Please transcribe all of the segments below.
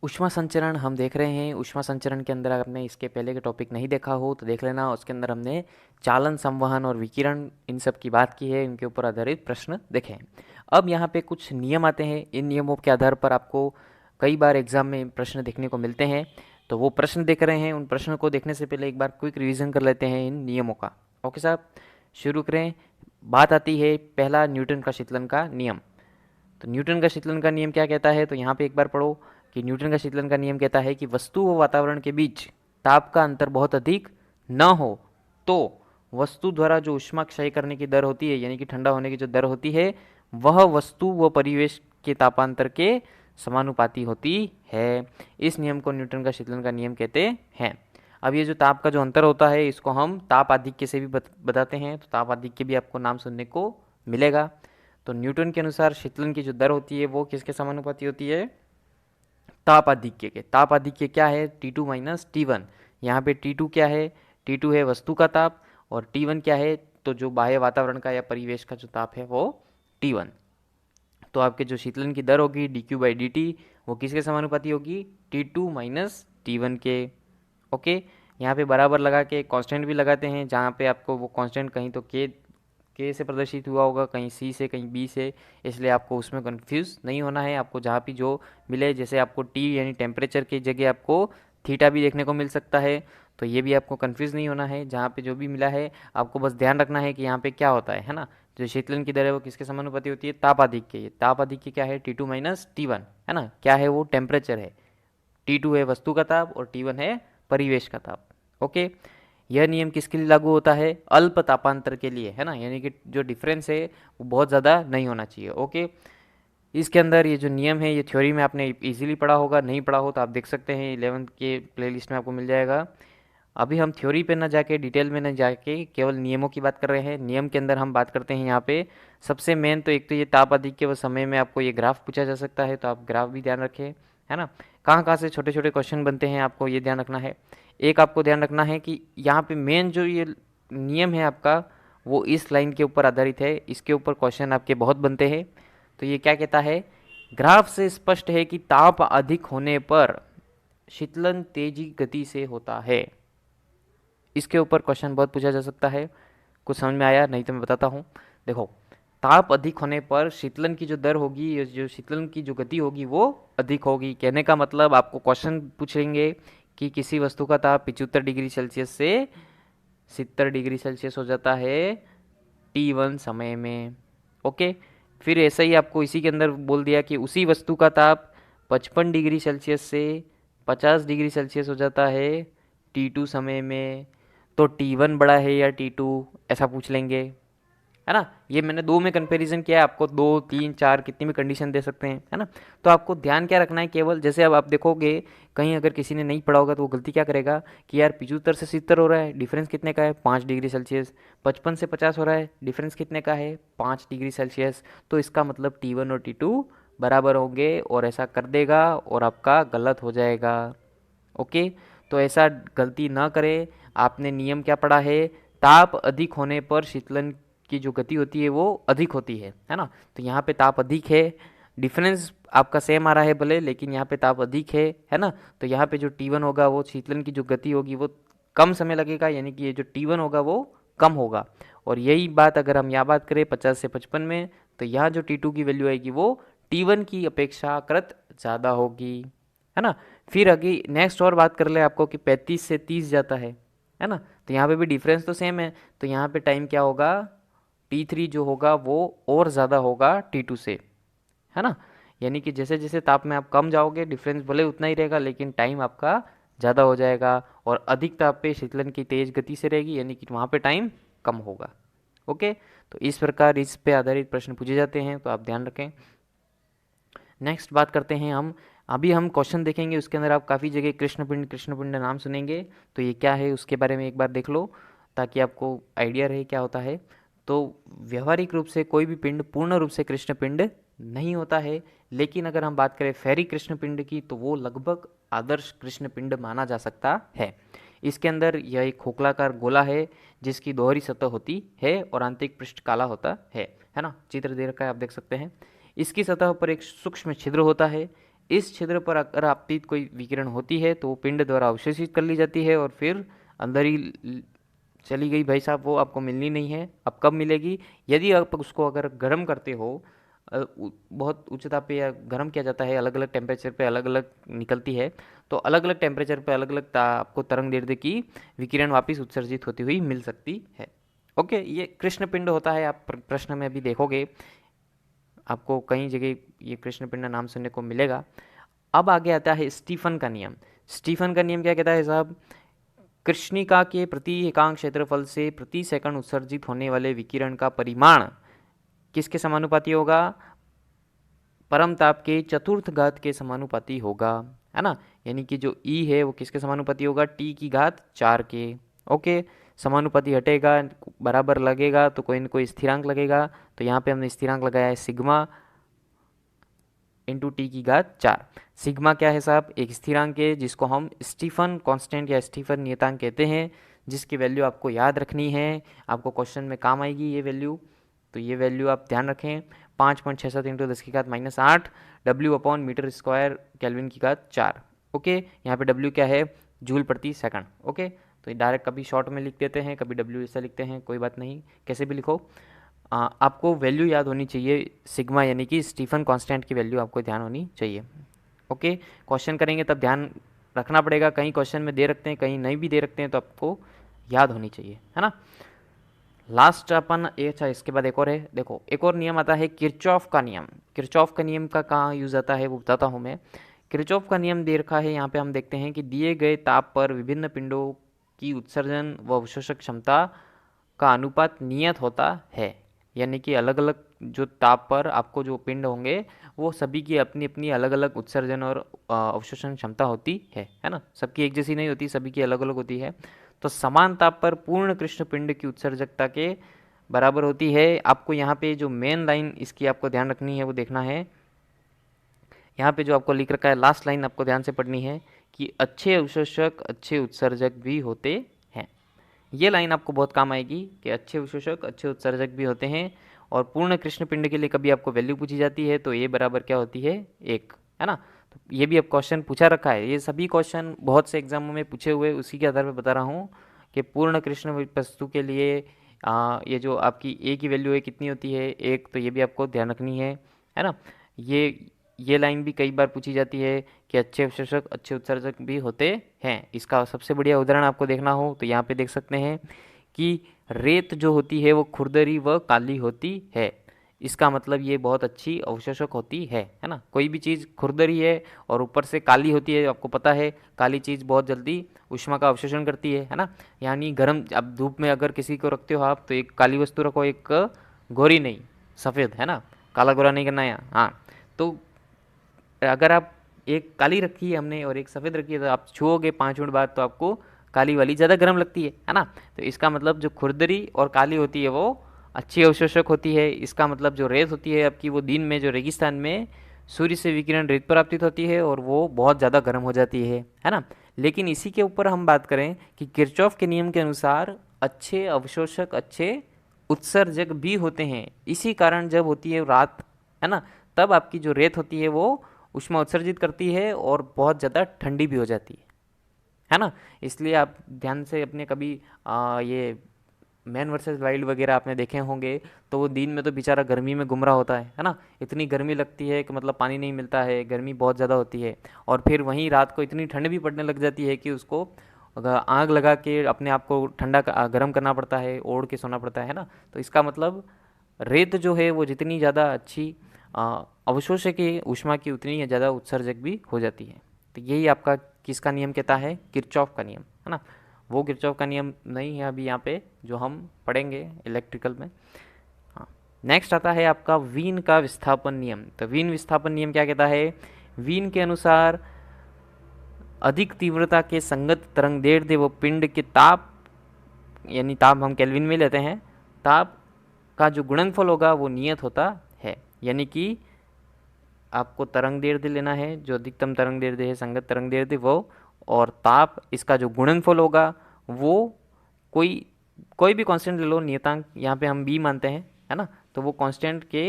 ऊष्मा संचरण हम देख रहे हैं। ऊष्मा संचरण के अंदर अगर आपने इसके पहले के टॉपिक नहीं देखा हो तो देख लेना। उसके अंदर हमने चालन, संवहन और विकिरण इन सब की बात की है, इनके ऊपर आधारित प्रश्न देखे हैं। अब यहाँ पे कुछ नियम आते हैं। इन नियमों के आधार पर आपको कई बार एग्जाम में प्रश्न देखने को मिलते हैं। तो वो प्रश्न देख रहे हैं, उन प्रश्नों को देखने से पहले एक बार क्विक रिवीजन कर लेते हैं इन नियमों का। ओके साहब, शुरू करें। बात आती है पहला, न्यूटन का शीतलन का नियम। तो न्यूटन का शीतलन का नियम क्या कहता है, तो यहाँ पे एक बार पढ़ो कि न्यूटन का शीतलन का नियम कहता है कि वस्तु व वातावरण के बीच ताप का अंतर बहुत अधिक न हो तो वस्तु द्वारा जो ऊष्मा क्षय करने की दर होती है, यानी कि ठंडा होने की जो दर होती है, वह वस्तु व परिवेश के तापांतर के समानुपाती होती है। इस नियम को न्यूटन का शीतलन का नियम कहते हैं। अब ये जो ताप का जो अंतर होता है, इसको हम ताप आधिक्य से भी बताते हैं। तो ताप आधिक्य भी आपको नाम सुनने को मिलेगा। तो न्यूटन के अनुसार शीतलन की जो दर होती है वो किसके समानुपाती होती है? ताप आधिक्य के। ताप आधिक्य क्या है? T2 minus T1। यहाँ पे T2 क्या है? T2 है वस्तु का ताप, और T1 क्या है? तो जो बाह्य वातावरण का या परिवेश का जो ताप है वो T1। तो आपके जो शीतलन की दर होगी dQ/dt, वो किसके समानुपाती होगी? T2 माइनस T1 के। ओके, यहाँ पे बराबर लगा के कांस्टेंट भी लगाते हैं, जहाँ पे आपको वो कांस्टेंट कहीं तो के से प्रदर्शित हुआ होगा, कहीं सी से, कहीं बी से, इसलिए आपको उसमें कंफ्यूज नहीं होना है। आपको जहाँ भी जो मिले, जैसे आपको टी यानी टेम्परेचर की जगह आपको थीटा भी देखने को मिल सकता है, तो ये भी आपको कंफ्यूज नहीं होना है। जहाँ पे जो भी मिला है आपको बस ध्यान रखना है कि यहाँ पे क्या होता है ना। जो शीतलन की दर है वो किसके समानुपाती होती है? ताप आधिक्य। ये ताप आधिक्य क्या है? T2 माइनस T1, है ना। क्या है वो? टेम्परेचर है। T2 है वस्तु का ताप और T1 है परिवेश का ताप। ओके, यह नियम किसके लिए लागू होता है? अल्प तापांतर के लिए, है ना। यानी कि जो डिफरेंस है वो बहुत ज़्यादा नहीं होना चाहिए। ओके, इसके अंदर ये जो नियम है ये थ्योरी में आपने इजीली पढ़ा होगा, नहीं पढ़ा हो तो आप देख सकते हैं 11th के प्लेलिस्ट में आपको मिल जाएगा। अभी हम थ्योरी पे ना जाके, डिटेल में ना जाके, केवल नियमों की बात कर रहे हैं। नियम के अंदर हम बात करते हैं यहाँ पे सबसे मेन तो एक तो ये ताप आधिक्य व समय में आपको ये ग्राफ पूछा जा सकता है, तो आप ग्राफ भी ध्यान रखें, है ना। कहाँ कहाँ से छोटे छोटे क्वेश्चन बनते हैं आपको ये ध्यान रखना है। एक आपको ध्यान रखना है कि यहाँ पे मेन जो ये नियम है आपका, वो इस लाइन के ऊपर आधारित है। इसके ऊपर क्वेश्चन आपके बहुत बनते हैं। तो ये क्या कहता है? ग्राफ से स्पष्ट है कि ताप अधिक होने पर शीतलन तेजी गति से होता है। इसके ऊपर क्वेश्चन बहुत पूछा जा सकता है। कुछ समझ में आया? नहीं तो मैं बताता हूँ। देखो, ताप अधिक होने पर शीतलन की जो दर होगी, ये जो शीतलन की जो गति होगी वो अधिक होगी। कहने का मतलब आपको क्वेश्चन पूछेंगे कि किसी वस्तु का ताप 75 डिग्री सेल्सियस से 70 डिग्री सेल्सियस हो जाता है T1 समय में। ओके, फिर ऐसा ही आपको इसी के अंदर बोल दिया कि उसी वस्तु का ताप 55 डिग्री सेल्सियस से 50 डिग्री सेल्सियस हो जाता है T2 समय में। तो T1 बड़ा है या T2, ऐसा पूछ लेंगे, है ना। ये मैंने दो में कंपैरिजन किया है, आपको दो, तीन, चार कितनी भी कंडीशन दे सकते हैं, है ना। तो आपको ध्यान क्या रखना है केवल, जैसे अब आप देखोगे कहीं अगर किसी ने नहीं पढ़ा होगा तो वो गलती क्या करेगा कि यार 75 से 70 हो रहा है, डिफरेंस कितने का है? 5 डिग्री सेल्सियस। 55 से 50 हो रहा है, डिफरेंस कितने का है? 5 डिग्री सेल्सियस। तो इसका मतलब T1 और T2 बराबर होंगे, और ऐसा कर देगा और आपका गलत हो जाएगा। ओके, तो ऐसा गलती ना करें। आपने नियम क्या पढ़ा है? ताप अधिक होने पर शीतलन की जो गति होती है वो अधिक होती है ना। तो यहाँ पे ताप अधिक है, डिफरेंस आपका सेम आ रहा है भले, लेकिन यहाँ पे ताप अधिक है ना। तो यहाँ पे जो T1 होगा वो शीतलन की जो गति होगी वो कम समय लगेगा, यानी कि ये जो T1 होगा वो कम होगा। और यही बात अगर हम यहाँ बात करें 50 से 55 में, तो यहाँ जो T2 की वैल्यू आएगी वो T1 की अपेक्षाकृत ज़्यादा होगी, है ना। फिर आगे नेक्स्ट और बात कर ले आपको कि 35 से 30 जाता है ना। तो यहाँ पे भी डिफरेंस तो सेम है, तो यहाँ पे टाइम क्या होगा? T3 जो होगा वो और ज़्यादा होगा T2 से, है ना। यानी कि जैसे जैसे ताप में आप कम जाओगे, डिफरेंस भले उतना ही रहेगा लेकिन टाइम आपका ज़्यादा हो जाएगा, और अधिक ताप पे शीतलन की तेज गति से रहेगी, यानी कि वहाँ पे टाइम कम होगा। ओके, तो इस प्रकार इस पे आधारित प्रश्न पूछे जाते हैं, तो आप ध्यान रखें। नेक्स्ट बात करते हैं हम। अभी हम क्वेश्चन देखेंगे, उसके अंदर आप काफ़ी जगह कृष्णपिंड कृष्णपिंड नाम सुनेंगे, तो ये क्या है उसके बारे में एक बार देख लो ताकि आपको आइडिया रहे क्या होता है। तो व्यवहारिक रूप से कोई भी पिंड पूर्ण रूप से कृष्णपिंड नहीं होता है, लेकिन अगर हम बात करें फेरी कृष्णपिंड की तो वो लगभग आदर्श कृष्णपिंड माना जा सकता है। इसके अंदर यह एक खोखलाकार गोला है जिसकी दोहरी सतह होती है और आंतरिक पृष्ठ काला होता है ना। चित्र दे रखा है, आप देख सकते हैं। इसकी सतह पर एक सूक्ष्म छिद्र होता है। इस छिद्र पर अगर आपतित कोई विकिरण होती है तो वो पिंड द्वारा अवशोषित कर ली जाती है और फिर अंदर ही चली गई भाई साहब, वो आपको मिलनी नहीं है। अब कब मिलेगी? यदि आप उसको अगर गर्म करते हो, बहुत उच्च ताप पे या गर्म किया जाता है, अलग अलग टेम्परेचर पे अलग अलग निकलती है, तो अलग अलग टेम्परेचर पे अलग अलग आपको तरंग दैर्ध्य की विकिरण वापस उत्सर्जित होती हुई मिल सकती है। ओके, ये कृष्ण पिंड होता है। आप प्रश्न में अभी देखोगे आपको कई जगह ये कृष्ण पिंड नाम सुनने को मिलेगा। अब आगे आता है स्टीफन का नियम। स्टीफन का नियम क्या कहता है साहब? कृष्णिका के प्रति एकांक क्षेत्रफल से प्रति सेकंड उत्सर्जित होने वाले विकिरण का परिमाण किसके समानुपाती होगा? परम ताप के चतुर्थ घात के समानुपाती होगा, है ना। यानी कि जो ई है वो किसके समानुपाती होगा? टी की घात 4 के। ओके, समानुपाती हटेगा, बराबर लगेगा तो कोई न कोई स्थिरांक लगेगा। तो यहाँ पे हमने स्थिरांक लगाया है सिग्मा इंटू टी की घात 4। सिग्मा क्या है साहब? एक स्थिरांक है जिसको हम स्टीफन कांस्टेंट या स्टीफन नियतांक कहते हैं, जिसकी वैल्यू आपको याद रखनी है, आपको क्वेश्चन में काम आएगी ये वैल्यू। तो ये वैल्यू आप ध्यान रखें, 5.67 इंटू 10 की घात -8 W upon metre square kelvin की घात 4। ओके, यहाँ पे डब्ल्यू क्या है? जूल प्रति सेकंड। ओके, तो डायरेक्ट कभी शॉर्ट में लिख देते हैं, कभी डब्ल्यू ऐसा लिखते हैं, कोई बात नहीं, कैसे भी लिखो। आपको वैल्यू याद होनी चाहिए सिग्मा, यानी कि स्टीफन कांस्टेंट की वैल्यू आपको ध्यान होनी चाहिए। ओके, क्वेश्चन करेंगे तब ध्यान रखना पड़ेगा, कहीं क्वेश्चन में दे रखते हैं कहीं नहीं भी दे रखते हैं, तो आपको याद होनी चाहिए, है ना। लास्ट अपन अच्छा, इसके बाद एक और है, देखो एक और नियम आता है किरचॉफ का नियम। किरचॉफ का नियम का कहाँ यूज आता है वो बताता हूँ मैं। किरचॉफ का नियम दे रखा है यहाँ पे, हम देखते हैं कि दिए गए ताप पर विभिन्न पिंडों की उत्सर्जन व अवशोषक क्षमता का अनुपात नियत होता है। यानी कि अलग अलग जो ताप पर आपको जो पिंड होंगे वो सभी की अपनी अपनी अलग अलग उत्सर्जन और अवशोषण क्षमता होती है ना। सबकी एक जैसी नहीं होती, सभी की अलग अलग होती है। तो समान ताप पर पूर्ण कृष्ण पिंड की उत्सर्जकता के बराबर होती है। आपको यहाँ पे जो मेन लाइन इसकी आपको ध्यान रखनी है वो देखना है, यहाँ पे जो आपको लिख रखा है लास्ट लाइन आपको ध्यान से पढ़नी है कि अच्छे अवशोषक अच्छे उत्सर्जक भी होते हैं। ये लाइन आपको बहुत काम आएगी कि अच्छे अवशोषक अच्छे उत्सर्जक भी होते हैं। और पूर्ण कृष्ण पिंड के लिए कभी आपको वैल्यू पूछी जाती है तो ये बराबर क्या होती है? 1, है ना। तो ये भी अब क्वेश्चन पूछा रखा है, ये सभी क्वेश्चन बहुत से एग्जामों में पूछे हुए, उसी के आधार पर बता रहा हूँ कि पूर्ण कृष्ण वस्तु के लिए ये जो आपकी ए की वैल्यू है कितनी होती है? 1। तो ये भी आपको ध्यान रखनी है ना। ये लाइन भी कई बार पूछी जाती है कि अच्छे अवशोषक अच्छे उत्सर्जक भी होते हैं। इसका सबसे बढ़िया उदाहरण आपको देखना हो तो यहाँ पे देख सकते हैं कि रेत जो होती है वो खुरदरी व काली होती है। इसका मतलब ये बहुत अच्छी अवशोषक होती है ना। कोई भी चीज़ खुरदरी है और ऊपर से काली होती है, आपको पता है काली चीज़ बहुत जल्दी ऊष्मा का अवशोषण करती है ना। यानी गर्म, अब धूप में अगर किसी को रखते हो आप तो एक काली वस्तु रखो, एक गोरी नहीं, सफ़ेद, है ना। काला गोरा नहीं करना है, हाँ। तो अगर आप एक काली रखी है हमने और एक सफ़ेद रखी है तो आप छुओगे 5 मिनट बाद तो आपको काली वाली ज़्यादा गर्म लगती है ना। तो इसका मतलब जो खुरदरी और काली होती है वो अच्छी अवशोषक होती है। इसका मतलब जो रेत होती है आपकी वो दिन में जो रेगिस्तान में सूर्य से विकिरण रेत पर आपतित होती है और वो बहुत ज़्यादा गर्म हो जाती है ना। लेकिन इसी के ऊपर हम बात करें कि किरचॉफ के नियम के अनुसार अच्छे अवशोषक अच्छे उत्सर्जक भी होते हैं। इसी कारण जब होती है रात, है ना, तब आपकी जो रेत होती है वो ऊष्मा उत्सर्जित करती है और बहुत ज़्यादा ठंडी भी हो जाती है ना। इसलिए आप ध्यान से अपने कभी ये मैन वर्सेस वाइल्ड वगैरह आपने देखे होंगे तो वो दिन में तो बेचारा गर्मी में घूम रहा होता है ना। इतनी गर्मी लगती है कि मतलब पानी नहीं मिलता है, गर्मी बहुत ज़्यादा होती है। और फिर वहीं रात को इतनी ठंड भी पड़ने लग जाती है कि उसको आग लगा के अपने आप को ठंडा गर्म करना पड़ता है, ओढ़ के सोना पड़ता है ना। तो इसका मतलब रेत जो है वो जितनी ज़्यादा अच्छी अवशोषक है ऊष्मा की, उतनी ज़्यादा उत्सर्जक भी हो जाती है। तो यही आपका किसका नियम कहता है? किरचॉफ का नियम, है ना। वो किरचॉफ का नियम नहीं है अभी यहाँ पे जो हम पढ़ेंगे इलेक्ट्रिकल में। हाँ, नेक्स्ट आता है आपका वीन का विस्थापन नियम। तो वीन विस्थापन नियम क्या कहता है? वीन के अनुसार अधिक तीव्रता के संगत तरंग दैर्ध्य व पिंड के ताप, यानी ताप हम केल्विन में लेते हैं, ताप का जो गुणनफल होगा वो नियत होता है। यानी कि आपको तरंग दैर्ध्य लेना है, जो अधिकतम तरंग दैर्ध्य है संगत तरंग दैर्ध्य वो, और ताप, इसका जो गुणनफल होगा वो कोई कोई भी कांस्टेंट ले लो, नियतांक यहाँ पे हम बी मानते हैं, है ना। तो वो कांस्टेंट के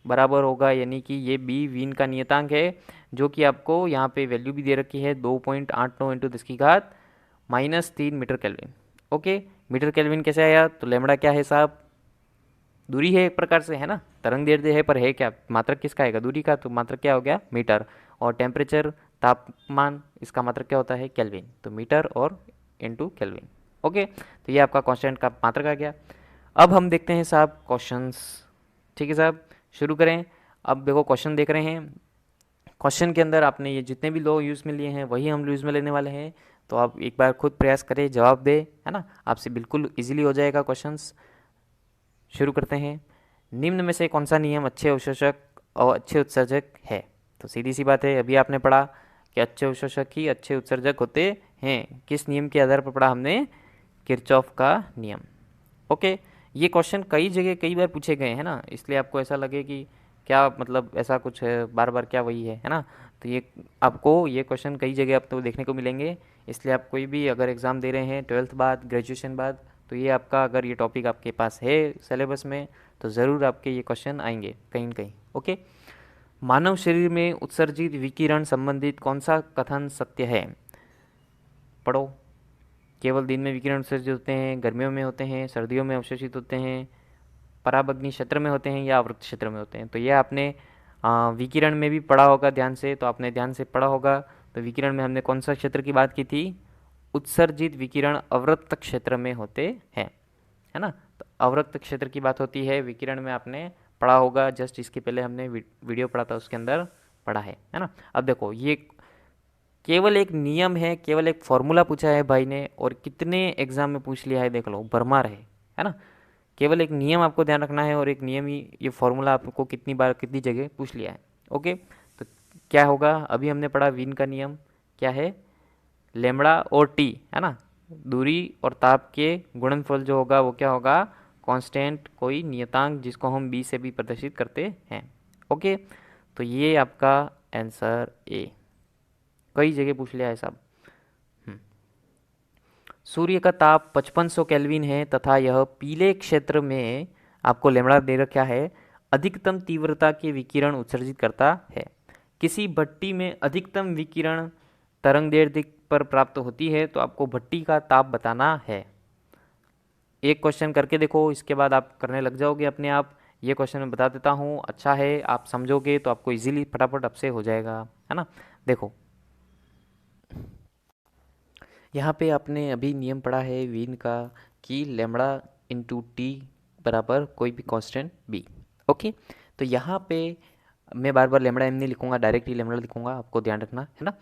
बराबर होगा, यानी कि ये बी वीन का नियतांक है, जो कि आपको यहाँ पे वैल्यू भी दे रखी है 2.89 इंटू 10 की घात -3 metre kelvin. Okay, metre kelvin कैसे आया? तो लेमड़ा क्या है साहब? दूरी है एक प्रकार से, है ना, तरंग दैर्ध्य है, पर है क्या? मात्रक किसका आएगा? दूरी का, तो मात्रक क्या हो गया? मीटर। और टेम्परेचर, तापमान, इसका मात्रक क्या होता है? केल्विन। तो मीटर और इंटू केल्विन। ओके, तो ये आपका कांस्टेंट का मात्रक आ गया। अब हम देखते हैं साहब क्वेश्चंस। ठीक है साहब, शुरू करें। अब देखो क्वेश्चन देख रहे हैं। क्वेश्चन के अंदर आपने ये जितने भी लॉ यूज़ में लिए हैं वही हम यूज़ में लेने वाले हैं, तो आप एक बार खुद प्रयास करें, जवाब दें, है ना, आपसे बिल्कुल इजीली हो जाएगा क्वेश्चंस। शुरू करते हैं। निम्न में से कौन सा नियम अच्छे अवशोषक और अच्छे उत्सर्जक है? तो सीधी सी बात है, अभी आपने पढ़ा कि अच्छे अवशोषक ही अच्छे उत्सर्जक होते हैं। किस नियम के आधार पर पढ़ा हमने? किरचॉफ का नियम। ओके, ये क्वेश्चन कई जगह कई बार पूछे गए हैं ना, इसलिए आपको ऐसा लगे कि क्या मतलब ऐसा कुछ है, बार बार क्या वही है ना, तो ये आपको ये क्वेश्चन कई जगह आपको देखने को मिलेंगे। इसलिए आप कोई भी अगर एग्ज़ाम दे रहे हैं 12th बाद, ग्रेजुएशन बाद, तो ये आपका अगर ये टॉपिक आपके पास है सिलेबस में, तो ज़रूर आपके ये क्वेश्चन आएंगे कहीं न कहीं। ओके, मानव शरीर में उत्सर्जित विकिरण संबंधित कौन सा कथन सत्य है? पढ़ो। केवल दिन में विकिरण उत्सर्जित होते हैं, गर्मियों में होते हैं, सर्दियों में अवशोषित होते हैं, पराबग्नि क्षेत्र में होते हैं या आवृत्त क्षेत्र में होते हैं? तो ये आपने विकिरण में भी पढ़ा होगा ध्यान से, तो आपने ध्यान से पढ़ा होगा। तो विकिरण में हमने कौन सा क्षेत्र की बात की थी? उत्सर्जित विकिरण अवृत्त क्षेत्र में होते हैं, है ना। तो अवृत्त क्षेत्र की बात होती है विकिरण में, आपने पढ़ा होगा, जस्ट इसके पहले हमने वीडियो पढ़ा था उसके अंदर पढ़ा है ना। अब देखो, ये केवल एक नियम है, केवल एक फॉर्मूला पूछा है भाई ने, और कितने एग्जाम में पूछ लिया है देख लो, भरमार है ना। केवल एक नियम आपको ध्यान रखना है, और एक नियम ही, ये फॉर्मूला आपको कितनी बार कितनी जगह पूछ लिया है। ओके, तो क्या होगा? अभी हमने पढ़ा वीन का नियम क्या है? लेमड़ा और टी, है ना, दूरी और ताप के गुणनफल जो होगा वो क्या होगा? कांस्टेंट, कोई नियतांक जिसको हम बी से भी प्रदर्शित करते हैं। ओके, तो ये आपका आंसर ए, कई जगह पूछ लिया है साहब। सूर्य का ताप 5500 केल्विन है तथा यह पीले क्षेत्र में, आपको लेमड़ा दे रखा है, अधिकतम तीव्रता के विकिरण उत्सर्जित करता है। किसी भट्टी में अधिकतम विकिरण तरंगदैर्ध्य पर प्राप्त होती है, तो आपको भट्टी का ताप बताना है। एक क्वेश्चन करके देखो, इसके बाद आप करने लग जाओगे अपने आप। ये क्वेश्चन मैं बता देता हूँ, अच्छा है, आप समझोगे तो आपको इजीली फटाफट अब से हो जाएगा, है ना। देखो, यहाँ पे आपने अभी नियम पढ़ा है वीन का कि लेमड़ा इंटू टी बराबर कोई भी कांस्टेंट बी। ओके, तो यहाँ पे मैं बार बार लेमड़ा एम नहीं लिखूंगा, डायरेक्ट ही लेमड़ा लिखूंगा, आपको ध्यान रखना है ना।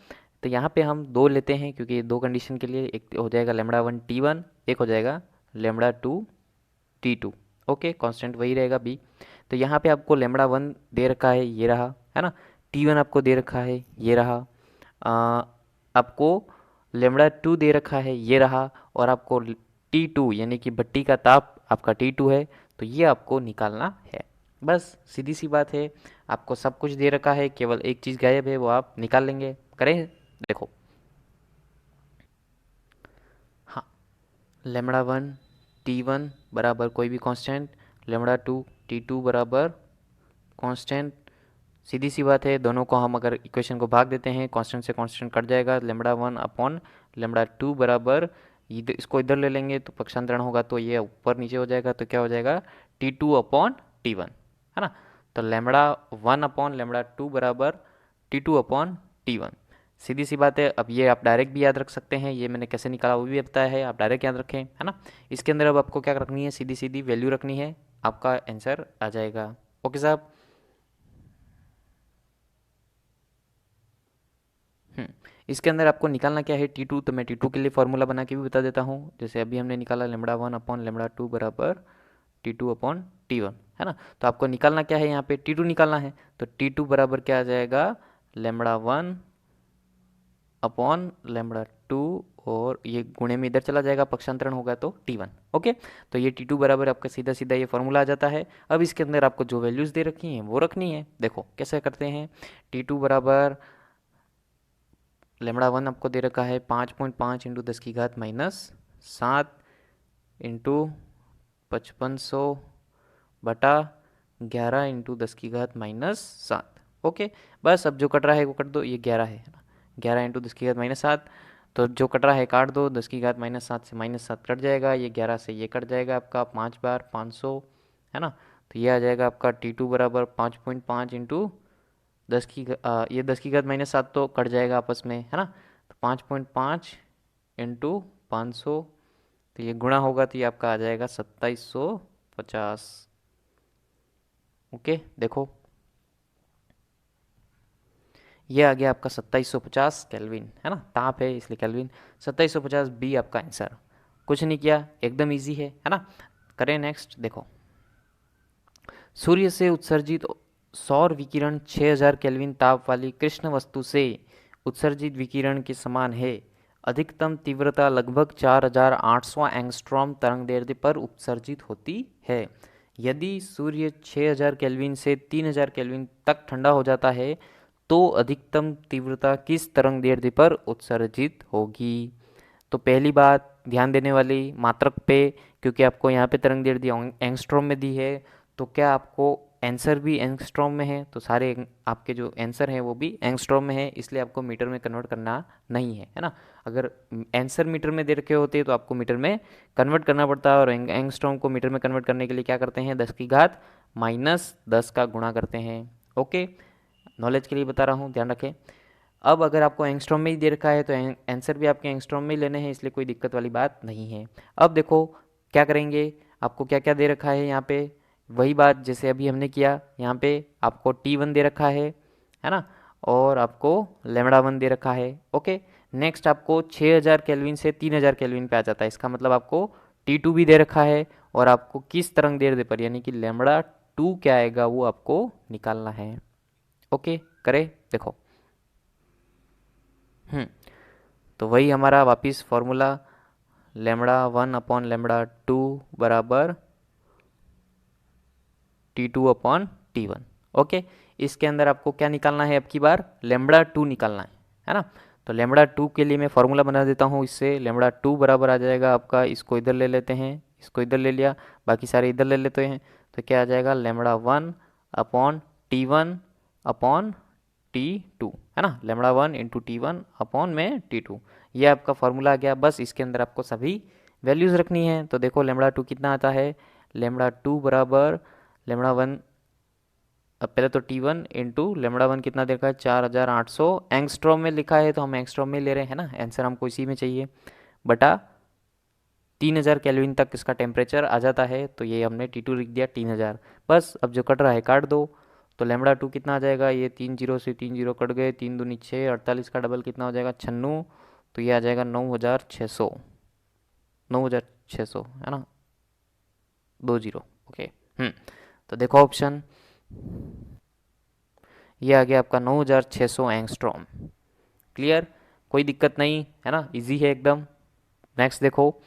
तो यहाँ पे हम दो लेते हैं, क्योंकि दो कंडीशन के लिए, एक हो जाएगा लेमड़ा वन टी वन, एक हो जाएगा lambda two T two. Okay, constant वही रहेगा बी। तो यहाँ पे आपको लेमड़ा वन दे रखा है, ये रहा, है ना। टी वन आपको दे रखा है, ये रहा। आपको लेमड़ा टू दे रखा है, ये रहा। और आपको टी टू यानी कि भट्टी का ताप आपका टी टू है, तो ये आपको निकालना है। बस सीधी सी बात है, आपको सब कुछ दे रखा है, केवल एक चीज़ गायब है, वो आप निकाल लेंगे। करें, देखो। हाँ, लेमड़ा वन टी वन बराबर कोई भी constant, lambda two T two बराबर कांस्टेंट। सीधी सी बात है, दोनों को हम अगर इक्वेशन को भाग देते हैं, कांस्टेंट से कांस्टेंट कट जाएगा, lambda one upon lambda two बराबर, इसको इधर ले लेंगे तो पक्षांतरण होगा, तो ये ऊपर नीचे हो जाएगा, तो क्या हो जाएगा? T two upon t one, है ना। तो lambda one upon lambda two बराबर t two upon t one. सीधी सी बात है। अब ये आप डायरेक्ट भी याद रख सकते हैं, ये मैंने कैसे निकाला वो भी बताया है, आप डायरेक्ट याद रखें, है ना। इसके अंदर अब आपको क्या रखनी है? सीधी सीधी वैल्यू रखनी है, आपका आंसर आ जाएगा। ओके साहब। इसके अंदर आपको निकालना क्या है? टी टू, तो मैं टी टू के लिए फॉर्मूला बना के भी बता देता हूँ। जैसे अभी हमने निकाला lambda one upon lambda two बराबर t two upon t one, है ना। तो आपको निकालना क्या है? यहाँ पे टी टू निकालना है, तो टी टू बराबर क्या आ जाएगा? Lambda one upon lambda to, और ये गुणे में इधर चला जाएगा, पक्षांतरण होगा तो टी वन। ओके, तो ये टी टू बराबर आपका सीधा सीधा ये फॉर्मूला आ जाता है। अब इसके अंदर आपको जो वैल्यूज़ दे रखी हैं वो रखनी है। देखो कैसे करते हैं। टी टू बराबर लेमड़ा वन आपको दे रखा है 5.5 इंटू 10 की घात -7 इंटू 5500 बटा 11 इंटू 10⁻⁻7। ओके, बस अब जो कट रहा है वो कट दो, ये 11 है ना, 11 इंटू 10⁻⁻7, तो जो कट रहा है काट दो, 10⁻⁻7 से -7 कट जाएगा, ये 11 से ये कट जाएगा आपका 5 बार 500 है ना। तो ये आ जाएगा आपका T2 बराबर 5.5 इंटू ये 10⁻⁻7 तो कट जाएगा आपस में है ना, तो 5.5 इंटू 500, तो ये गुणा होगा तो ये आपका आ जाएगा 2750। ओके, देखो ये आ गया आपका 2750 केल्विन है ना, ताप है इसलिए केल्विन। 2750 बी आपका आंसर। कुछ नहीं किया, एकदम इजी है ना। करें नेक्स्ट, देखो सूर्य से उत्सर्जित सौर विकिरण 6000 केल्विन ताप वाली कृष्ण वस्तु से उत्सर्जित विकिरण के समान है। अधिकतम तीव्रता लगभग 4800 एंगस्ट्रॉम तरंगदैर्ध्य पर उत्सर्जित होती है। यदि सूर्य 6000 केल्विन से 3000 केल्विन तक ठंडा हो जाता है तो अधिकतम तीव्रता किस तरंगदैर्ध्य पर उत्सर्जित होगी। तो पहली बात ध्यान देने वाली मात्रक पे, क्योंकि आपको यहाँ पे तरंगदैर्ध्य एंगस्ट्रॉम में दी है, तो क्या आपको आंसर भी एंगस्ट्रॉम में है, तो सारे आपके जो आंसर हैं वो भी एंगस्ट्रॉम में है, इसलिए आपको मीटर में कन्वर्ट करना नहीं है ना। अगर आंसर मीटर में दे रखे होते तो आपको मीटर में कन्वर्ट करना पड़ता है, और एंगस्ट्रॉम को मीटर में कन्वर्ट करने के लिए क्या करते हैं, 10⁻⁻10 का गुणा करते हैं। ओके, नॉलेज के लिए बता रहा हूँ, ध्यान रखें। अब अगर आपको एंगस्ट्रॉम में ही दे रखा है तो आंसर भी आपके एंगस्ट्रॉम में ही लेने हैं, इसलिए कोई दिक्कत वाली बात नहीं है। अब देखो क्या करेंगे, आपको क्या क्या दे रखा है यहाँ पे, वही बात जैसे अभी हमने किया। यहाँ पे आपको T1 दे रखा है ना, और आपको λ1 दे रखा है। ओके, नेक्स्ट आपको 6000 केल्विन से 3000 केल्विन पे आ जाता है, इसका मतलब आपको T2 भी दे रखा है, और आपको किस तरंगदैर्ध्य पर यानी कि λ2 क्या आएगा वो आपको निकालना है। ओके, करे देखो। तो वही हमारा वापिस फॉर्मूला λ1/λ2 बराबर T2/T1। ओके, इसके अंदर आपको क्या निकालना है, अब की बार λ2 निकालना है ना। तो λ2 के लिए मैं फॉर्मूला बना देता हूँ, इससे λ2 बराबर आ जाएगा आपका, इसको इधर ले लेते हैं, इसको इधर ले लिया, बाकी सारे इधर ले लेते हैं, तो क्या आ जाएगा λ1/T1/T2 है ना, λ1 इंटू T1 अपॉन में T2। ये आपका फॉर्मूला आ गया। बस इसके अंदर आपको सभी वैल्यूज़ रखनी है। तो देखो λ2 कितना आता है, λ2 बराबर λ1, अब पहले तो T1 इंटू λ1 कितना देखा है, 4800 एंगस्ट्रॉम में लिखा है, तो हम एंगस्ट्रॉम में ले रहे हैं ना, आंसर हमको इसी में चाहिए, बटा 3000 केल्विन तक इसका टेम्परेचर आ जाता है, तो ये हमने T2 लिख दिया 3000। बस अब जो कट रहा है काट दो, तो λ2 कितना आ जाएगा, ये 3 जीरो से 3 जीरो कट गए, 3 दूनी 6, 48 का डबल कितना हो जाएगा 96, तो ये आ जाएगा 9600, 9600 है ना, 2 जीरो। ओके, तो देखो ऑप्शन, ये आ गया आपका 9600 एंगस्ट्रॉम। क्लियर, कोई दिक्कत नहीं है ना, इजी है एकदम। नेक्स्ट देखो,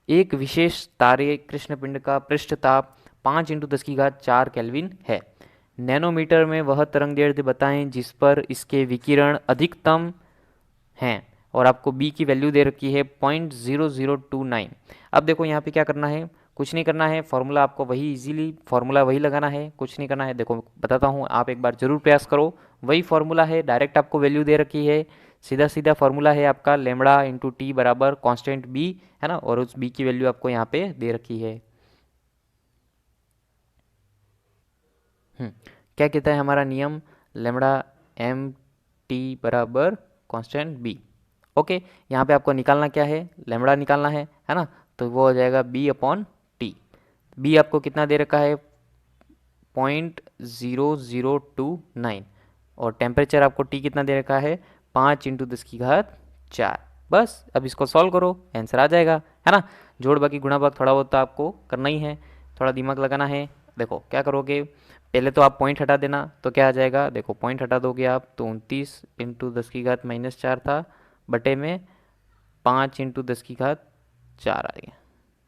एक विशेष तारे कृष्णपिंड का पृष्ठ ताप 5 इंटू 10⁻4 केल्विन है। नैनोमीटर में वह तरंगदैर्ध्य बताएं जिस पर इसके विकिरण अधिकतम हैं, और आपको बी की वैल्यू दे रखी है 0.0029। अब देखो यहाँ पे क्या करना है, कुछ नहीं करना है, फॉर्मूला आपको वही इजीली फॉर्मूला वही लगाना है, कुछ नहीं करना है। देखो बताता हूँ, आप एक बार जरूर प्रयास करो, वही फॉर्मूला है, डायरेक्ट आपको वैल्यू दे रखी है, सीधा सीधा फॉर्मूला है आपका λ इंटू टी बराबर कांस्टेंट बी है ना, और उस बी की वैल्यू आपको यहाँ पे दे रखी है। क्या कहता है हमारा नियम, λ टी बराबर कांस्टेंट बी। ओके, यहाँ पे आपको निकालना क्या है, λ निकालना है ना, तो वो हो जाएगा b/t। बी आपको कितना दे रखा है, 0.0029, और टेम्परेचर आपको टी कितना दे रखा है, 5 इंटू 10⁻4। बस अब इसको सॉल्व करो, आंसर आ जाएगा है ना। जोड़ बाकी गुणा भाग थोड़ा बहुत तो आपको करना ही है, थोड़ा दिमाग लगाना है। देखो क्या करोगे, पहले तो आप पॉइंट हटा देना, तो क्या आ जाएगा, देखो पॉइंट हटा दोगे आप तो 29 इंटू 10⁻⁻4 था, बटे में 5 इंटू 10⁻4 आ गया।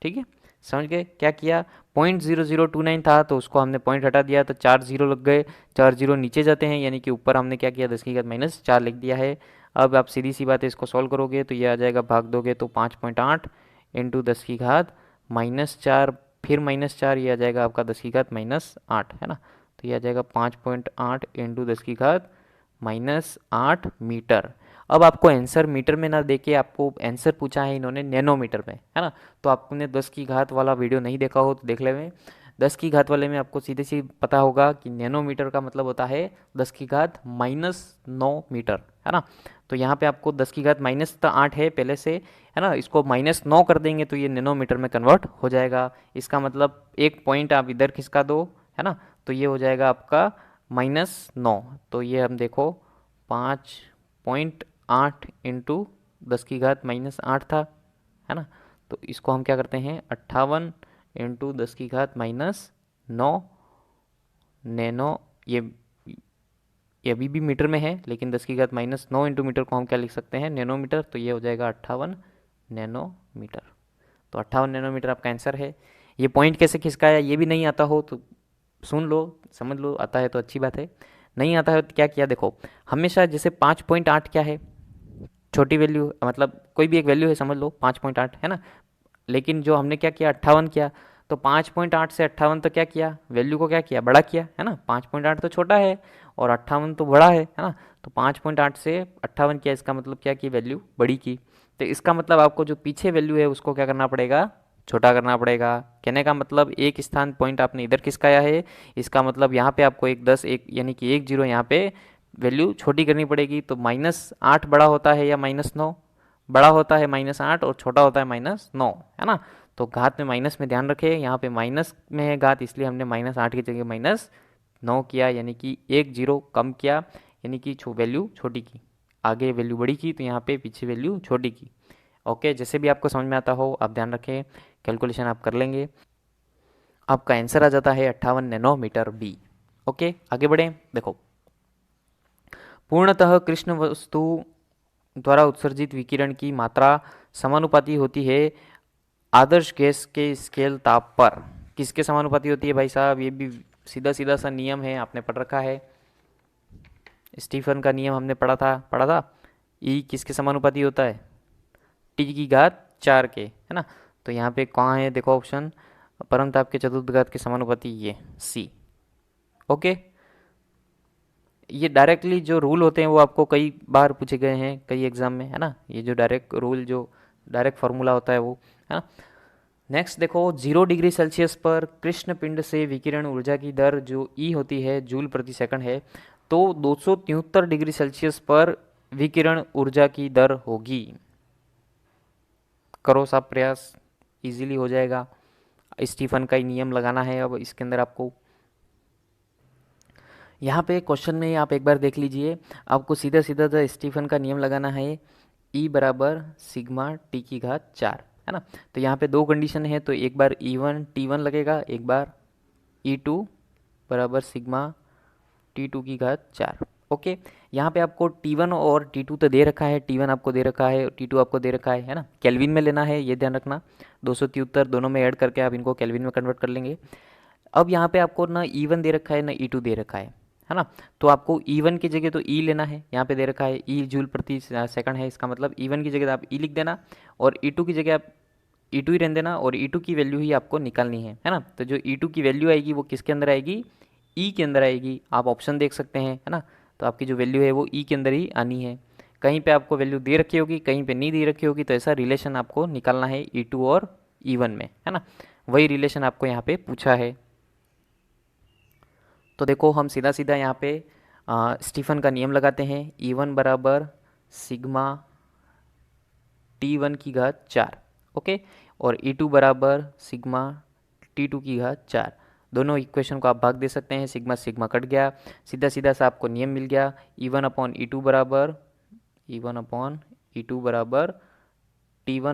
ठीक है, समझ गए क्या किया, 0.0029 था तो उसको हमने पॉइंट हटा दिया, तो 4 जीरो लग गए, 4 जीरो नीचे जाते हैं, यानी कि ऊपर हमने क्या किया, 10⁻⁻4 लिख दिया है। अब आप सीधी सी बात है, इसको सॉल्व करोगे तो ये आ जाएगा, भाग दोगे तो 5.8 इंटू 10⁻⁻4 फिर -4, ये आ जाएगा आपका 10⁻⁻8 है ना। तो ये आ जाएगा 5.8 इंटू 10⁻⁻8 मीटर। अब आपको आंसर मीटर में ना देके आपको आंसर पूछा है इन्होंने नैनोमीटर में, है ना। तो आपने 10 की घात वाला वीडियो नहीं देखा हो तो देख ले। 10 की घात वाले में आपको सीधे सीधे पता होगा कि नैनोमीटर का मतलब होता है 10 की घात -9 मीटर, है ना। तो यहाँ पे आपको 10 की घात -8 है पहले से, है ना, इसको -9 कर देंगे तो ये नैनोमीटर में कन्वर्ट हो जाएगा। इसका मतलब एक पॉइंट आप इधर खिसका दो, है ना, तो ये हो जाएगा आपका -9। तो ये हम देखो 5.8 इंटू 10 की घात -8 था, है ना। तो इसको हम क्या करते हैं 58 इंटू 10 की घात -9 नैनो, ये अभी भी मीटर में है लेकिन 10 की घात -9 इंटू मीटर को हम क्या लिख सकते हैं नैनोमीटर। तो ये हो जाएगा 58 नैनोमीटर। तो 58 नैनोमीटर आपका आंसर है। ये पॉइंट कैसे खिसकाया ये भी नहीं आता हो तो सुन लो, समझ लो। आता है तो अच्छी बात है, नहीं आता है तो क्या किया देखो, हमेशा जैसे 5.8 क्या है, छोटी वैल्यू, मतलब कोई भी एक वैल्यू है समझ लो 5.8 है ना। लेकिन जो हमने क्या किया 58 किया, तो 5.8 से 58 तो क्या किया, वैल्यू को क्या किया बड़ा किया, है ना। 5.8 तो छोटा है और 58 तो बड़ा है ना। तो 5.8 से 58 किया, इसका मतलब क्या की वैल्यू बड़ी की। तो इसका मतलब आपको जो पीछे वैल्यू है उसको क्या करना पड़ेगा, छोटा करना पड़ेगा। कहने का मतलब एक स्थान पॉइंट आपने इधर खिसकाया है, इसका मतलब यहाँ पे आपको एक 10 एक यानी कि 1 0 यहाँ पे वैल्यू छोटी करनी पड़ेगी। तो -8 बड़ा होता है या -9, बड़ा होता है -8 और छोटा होता है -9, है ना। तो घात में माइनस में ध्यान रखें, यहाँ पे माइनस में है घात इसलिए हमने -8 की जगह -9 किया, यानी कि 1 0 कम किया, यानी कि वैल्यू छोटी की, आगे वैल्यू बड़ी की तो यहाँ पे पीछे वैल्यू छोटी की। ओके, जैसे भी आपको समझ में आता हो आप ध्यान रखें, कैलकुलेशन आप कर लेंगे। आपका आंसर आ जाता है 58 नैनोमीटर बी। ओके, आगे बढ़ें। देखो, पूर्णतः कृष्ण वस्तु द्वारा उत्सर्जित विकिरण की मात्रा समानुपाती होती है आदर्श गैस के स्केल ताप पर। किसके समानुपाती होती है भाई साहब, ये भी सीधा सीधा सा नियम है, आपने पढ़ रखा है, स्टीफन का नियम हमने पढ़ा था। ई किसके समानुपाती होता है, टी की घात 4 के, है ना। तो यहाँ पे कहाँ है देखो ऑप्शन, परम ताप के चतुर्थ घात के समानुपाती, ये सी। ओके, ये डायरेक्टली जो रूल होते हैं वो आपको कई बार पूछे गए हैं कई एग्जाम में, है ना। ये जो डायरेक्ट रूल, जो डायरेक्ट फार्मूला होता है वो, है ना। नेक्स्ट देखो, 0 डिग्री सेल्सियस पर कृष्ण पिंड से विकिरण ऊर्जा की दर जो ई होती है जूल प्रति सेकंड है, तो 273 डिग्री सेल्सियस पर विकिरण ऊर्जा की दर होगी। करो सब प्रयास, इजीली हो जाएगा। स्टीफन का ही नियम लगाना है अब इसके अंदर आपको। यहाँ पे क्वेश्चन में आप एक बार देख लीजिए, आपको सीधा सीधा द स्टीफन का नियम लगाना है, ई बराबर सिग्मा टी की घात 4, है ना। तो यहाँ पे दो कंडीशन है, तो एक बार E1 T1 लगेगा, एक बार E2 बराबर सिग्मा T2 की घात 4। ओके, यहाँ पे आपको T1 और T2 तो दे रखा है, T1 आपको दे रखा है, T2 आपको दे रखा है ना। केल्विन में लेना है, ये ध्यान रखना, 273 दोनों में ऐड करके आप इनको केल्विन में कन्वर्ट कर लेंगे। अब यहाँ पे आपको ना E1 दे रखा है ना E2 दे रखा है ना। तो आपको E1 की जगह तो E लेना है, यहाँ पे दे रखा है E जूल प्रति सेकंड है, इसका मतलब E1 की जगह आप E लिख देना और E2 की जगह आप E2 ही रहने देना और E2 की वैल्यू ही आपको निकालनी है ना। तो जो E2 की वैल्यू आएगी वो किसके अंदर आएगी, E के अंदर आएगी। आप ऑप्शन देख सकते हैं, है ना। तो आपकी जो वैल्यू है वो E के अंदर ही आनी है। कहीं पे आपको वैल्यू दे रखी होगी, कहीं पे नहीं दे रखी होगी, तो ऐसा रिलेशन आपको निकालना है E2 और E1 में, है ना। वही रिलेशन आपको यहाँ पे पूछा है। तो देखो हम सीधा सीधा यहाँ पे स्टीफन का नियम लगाते हैं, E1 बराबर सिग्मा T1 की घात 4, ओके, और E2 बराबर सिग्मा T2 की घात 4। दोनों इक्वेशन को आप भाग दे सकते हैं, सिग्मा सिग्मा कट गया, सीधा सीधा सा आपको नियम मिल गया, E1 अपॉन E2 बराबर T1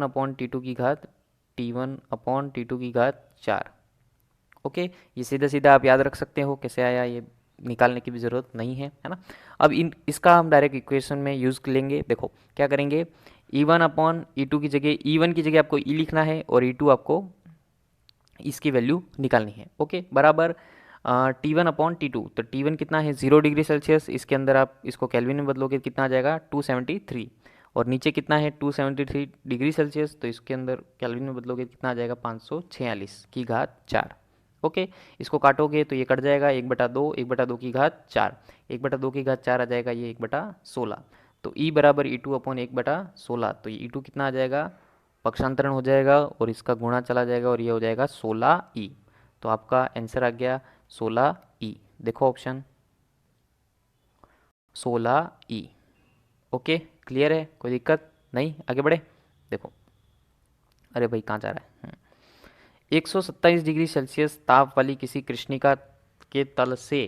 अपॉन T2 की घात T1 अपॉन T2 की घात 4। ओके, ये सीधा सीधा आप याद रख सकते हो, कैसे आया ये निकालने की भी ज़रूरत नहीं है ना। अब इसका हम डायरेक्ट इक्वेशन में यूज़ लेंगे। देखो क्या करेंगे, E1 अपॉन E2 की जगह E1 की जगह आपको E लिखना है और E2 आपको इसकी वैल्यू निकालनी है। ओके, बराबर T1 अपॉन T2, तो T1 कितना है 0 डिग्री सेल्सियस, इसके अंदर आप इसको केल्विन में बदलोगे कितना आ जाएगा 273, और नीचे कितना है 273 डिग्री सेल्सियस, तो इसके अंदर केल्विन में बदलोगे कितना आ जाएगा 546 की घात 4। ओके, इसको काटोगे तो ये कट जाएगा 1/2, 1/2 की घात 4, 1/2 की घात 4 आ जाएगा ये 1/16। तो ई बराबर E2 अपॉन 1/16, तो E2 कितना आ जाएगा, पक्षांतरण हो जाएगा और इसका गुणा चला जाएगा और ये हो जाएगा 16E। तो आपका आंसर आ गया 16E। देखो ऑप्शन 16E। ओके, क्लियर है, कोई दिक्कत नहीं, आगे बढ़े। देखो, अरे भाई कहाँ जा रहा है। 127 डिग्री सेल्सियस ताप वाली किसी कृष्णिका के तल से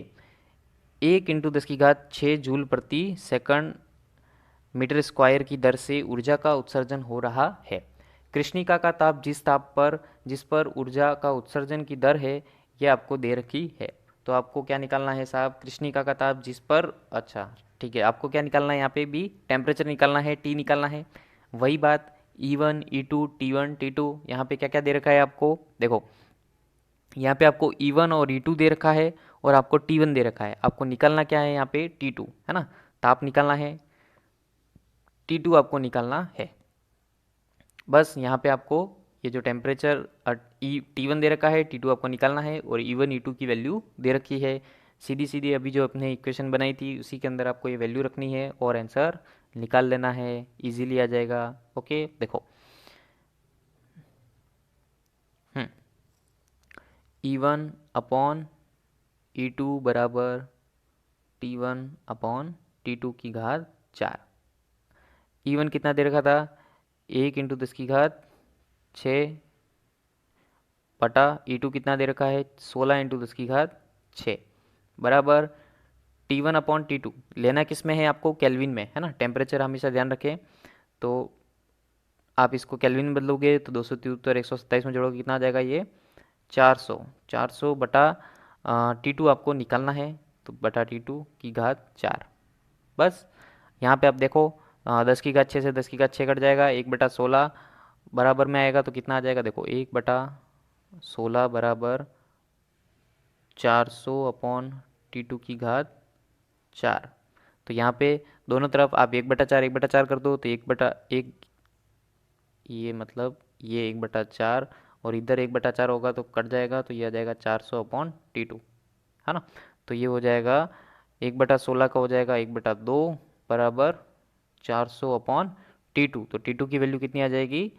1 × 10⁶ जूल प्रति सेकंड मीटर स्क्वायर की दर से ऊर्जा का उत्सर्जन हो रहा है। कृष्णिका का ताप जिस पर ऊर्जा का उत्सर्जन की दर है यह आपको दे रखी है। तो आपको क्या निकालना है साहब, कृष्णिका का ताप जिस पर, अच्छा ठीक है, आपको क्या निकालना है यहाँ पे भी टेम्परेचर निकालना है, टी निकालना है। वही बात E1 E2 T1 T2, यहाँ पे क्या क्या दे रखा है आपको, देखो यहाँ पे आपको E1 और E2 दे रखा है और आपको T1 दे रखा है। आपको निकालना क्या है यहाँ पे T2, है ना, ताप निकालना है, T2 आपको निकालना है। बस यहाँ पे आपको ये जो टेम्परेचर T1 दे रखा है, T2 आपको निकालना है और E1 E2 की वैल्यू दे रखी है। सीधी सीधी अभी जो अपने इक्वेशन बनाई थी उसी के अंदर आपको ये वैल्यू रखनी है और आंसर निकाल लेना है, इजीली आ जाएगा। ओके, देखो E1 अपॉन E2 बराबर T1 अपॉन T2 की घात 4। E1 कितना दे रखा था, 1 × 10⁶ बटा E2 कितना दे रखा है 16 × 10⁶ बराबर T1 अपॉन T2। लेना किस में है आपको, केल्विन में, है ना, टेम्परेचर हमेशा ध्यान रखें। तो आप इसको केल्विन में बदलोगे तो 273 127 में जोड़ोगे कितना आ जाएगा ये 400, 400 बटा T2 आपको निकालना है, तो बटा T2 की घात 4। बस यहाँ पे आप देखो 10⁶ से 10⁶ कट जाएगा, 1/16 बराबर में आएगा तो कितना आ जाएगा, देखो 1/16 बराबर 400 अपॉन T2 की घात 4। तो यहाँ पे दोनों तरफ आप 1/4 1/4 कर दो तो 1/1, ये मतलब ये 1/4 और इधर 1/4 होगा तो कट जाएगा, तो ये आ जाएगा 400 अपॉन T2, है ना। तो ये हो जाएगा 1/16 का हो जाएगा 1/2 बराबर 400 अपॉन T2। तो T2 की वैल्यू कितनी आ जाएगी,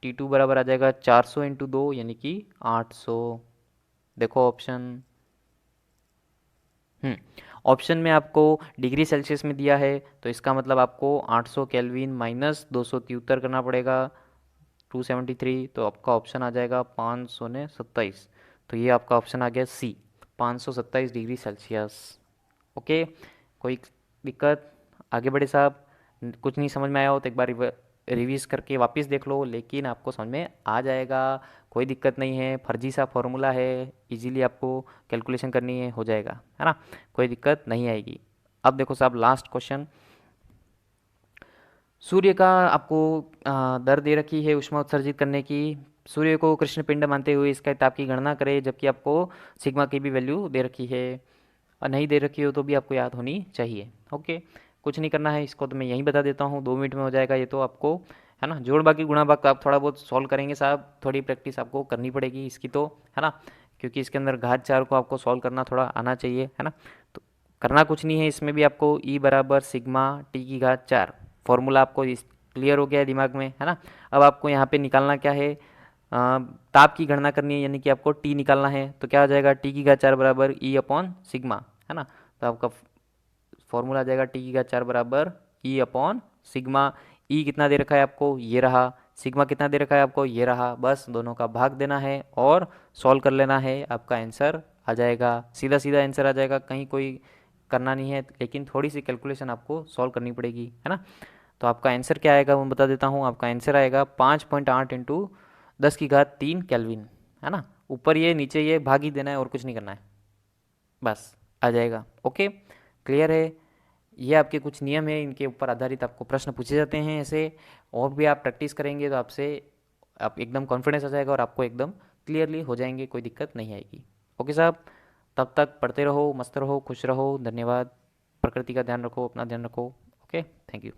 T2 बराबर आ जाएगा 400 × 2 यानी कि 800। देखो ऑप्शन, ऑप्शन में आपको डिग्री सेल्सियस में दिया है तो इसका मतलब आपको 800 केल्विन माइनस 273 करना पड़ेगा 273, तो आपका ऑप्शन आ जाएगा 527। तो ये आपका ऑप्शन आ गया C, 527 डिग्री सेल्सियस। ओके, कोई दिक्कत, आगे बढ़े साहब। कुछ नहीं समझ में आया हो तो एक बार रिवीज करके वापस देख लो, लेकिन आपको समझ में आ जाएगा, कोई दिक्कत नहीं है। फर्जी सा फॉर्मूला है, इजीली आपको कैलकुलेशन करनी है, हो जाएगा, है ना, कोई दिक्कत नहीं आएगी। अब देखो साहब लास्ट क्वेश्चन, सूर्य का आपको दर दे रखी है ऊष्मा उत्सर्जित करने की। सूर्य को कृष्ण पिंड मानते हुए इसका ताप की गणना करें, जबकि आपको सिग्मा की भी वैल्यू दे रखी है, और नहीं दे रखी हो तो भी आपको याद होनी चाहिए। ओके, कुछ नहीं करना है, इसको तो मैं यहीं बता देता हूँ, 2 मिनट में हो जाएगा ये तो आपको, है ना। जोड़ बाकी गुणा भाग आप थोड़ा बहुत सॉल्व करेंगे साहब, थोड़ी प्रैक्टिस आपको करनी पड़ेगी इसकी तो, है ना, क्योंकि इसके अंदर घात 4 को आपको सॉल्व करना थोड़ा आना चाहिए, है ना। तो करना कुछ नहीं है, इसमें भी आपको E बराबर सिग्मा टी की घात 4 फॉर्मूला आपको क्लियर हो गया है दिमाग में, है ना। अब आपको यहाँ पे निकालना क्या है, ताप की गणना करनी है, यानी कि आपको टी निकालना है। तो क्या हो जाएगा, टी की घात 4 बराबर E अपॉन सिग्मा, है ना। तो आपका फॉर्मूला आ जाएगा टी की घात 4 बराबर E अपॉन सिग्मा। E कितना दे रखा है आपको, ये रहा, सिग्मा कितना दे रखा है आपको, ये रहा। बस दोनों का भाग देना है और सॉल्व कर लेना है, आपका आंसर आ जाएगा, सीधा सीधा आंसर आ जाएगा, कहीं कोई करना नहीं है, लेकिन थोड़ी सी कैलकुलेशन आपको सॉल्व करनी पड़ेगी, है ना। तो आपका आंसर क्या आएगा वो बता देता हूँ, आपका आंसर आएगा 5.8 × 10⁻³ केल्विन, है ना। ऊपर ये नीचे ये भाग ही देना है और कुछ नहीं करना है, बस आ जाएगा। ओके, क्लियर है। ये आपके कुछ नियम है, इनके ऊपर आधारित आपको प्रश्न पूछे जाते हैं ऐसे, और भी आप प्रैक्टिस करेंगे तो आपसे आप एकदम कॉन्फिडेंस आ जाएगा और आपको एकदम क्लियरली हो जाएंगे, कोई दिक्कत नहीं आएगी। ओके साहब, तब तक पढ़ते रहो, मस्त रहो, खुश रहो, धन्यवाद। प्रकृति का ध्यान रखो, अपना ध्यान रखो। Okay, thank you.